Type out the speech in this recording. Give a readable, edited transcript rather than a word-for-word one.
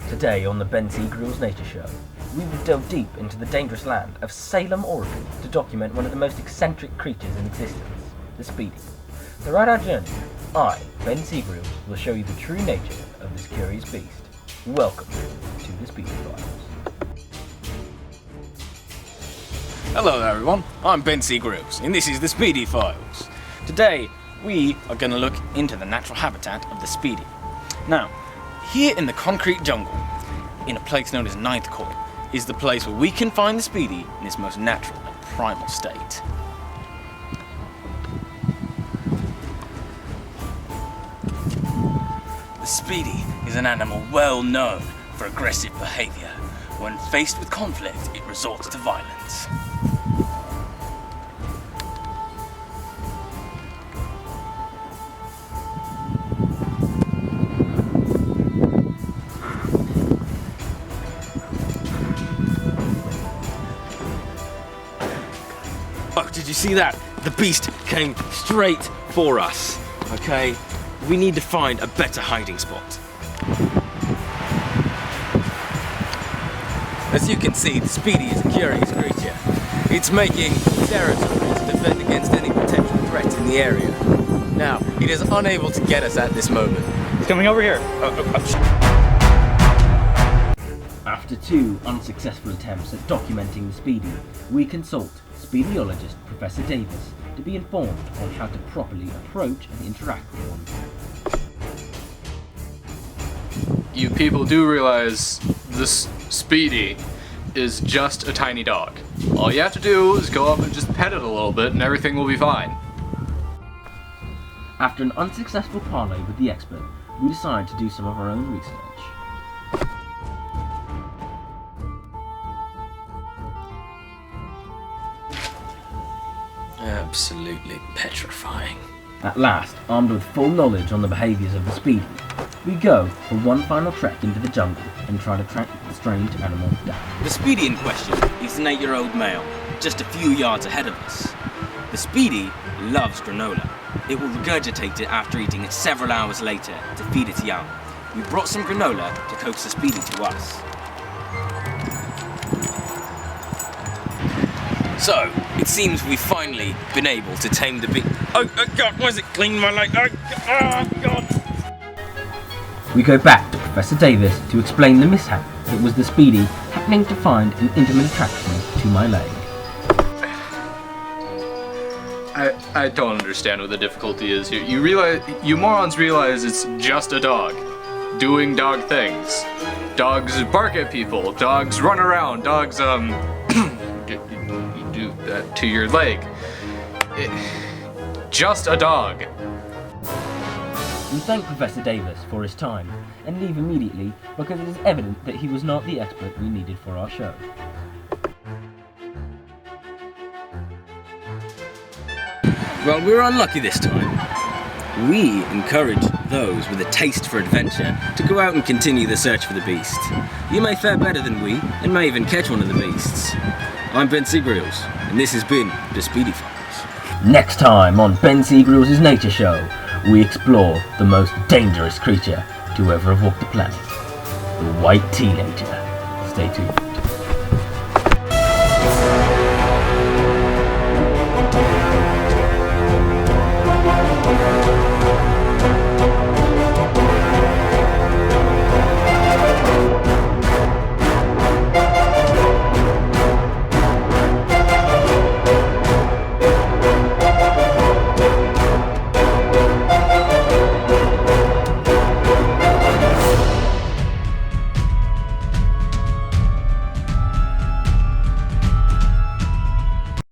Today on the Ben Sigrylls Nature Show, we will delve deep into the dangerous land of Salem, Oregon to document one of the most eccentric creatures in existence, the Speedy. Throughout our journey, I, Ben Sigrylls, will show you the true nature of this curious beast. Welcome to the Speedy Files. Hello there everyone, I'm Ben Sigrylls and this is the Speedy Files. Today we are going to look into the natural habitat of the Speedy. Now, here in the concrete jungle, in a place known as Ninth Court, is the place where we can find the Speedy in its most natural and primal state. The Speedy is an animal well known for aggressive behavior. When faced with conflict, it resorts to violence. Oh, did you see that? The beast came straight for us. Okay, we need to find a better hiding spot. As you can see, the Speedy is a curious creature. It's making territory to defend against any potential threats in the area. Now, it is unable to get us at this moment. He's coming over here. After two unsuccessful attempts at documenting the Speedy, we consult Speediologist Professor Davis to be informed on how to properly approach and interact with one. You people do realize this Speedy is just a tiny dog. All you have to do is go up and just pet it a little bit and everything will be fine. After an unsuccessful parley with the expert, we decide to do some of our own research. Absolutely petrifying. At last, armed with full knowledge on the behaviours of the Speedy, we go for one final trek into the jungle and try to track the strange animal down. The Speedy in question is an 8-year-old male, just a few yards ahead of us. The Speedy loves granola. It will regurgitate it after eating it several hours later to feed its young. We brought some granola to coax the Speedy to us. So, it seems we've finally been able to tame the beast. Oh God, why is it cleaning my leg? Oh God! We go back to Professor Davis to explain the mishap that was the Speedy happening to find an intimate attraction to my leg. I don't understand what the difficulty is here. You morons realize it's just a dog doing dog things. Dogs bark at people. Dogs run around. Dogs you do that to your leg. Just a dog. We thank Professor Davis for his time and leave immediately because it is evident that he was not the expert we needed for our show. Well, we were unlucky this time. We encourage those with a taste for adventure to go out and continue the search for the beast. You may fare better than we, and may even catch one of the beasts. I'm Ben Sigrylls, and this has been the Speedy Files. Next time on Ben Sigrylls' Nature Show, we explore the most dangerous creature to ever have walked the planet, the white teenager. Stay tuned.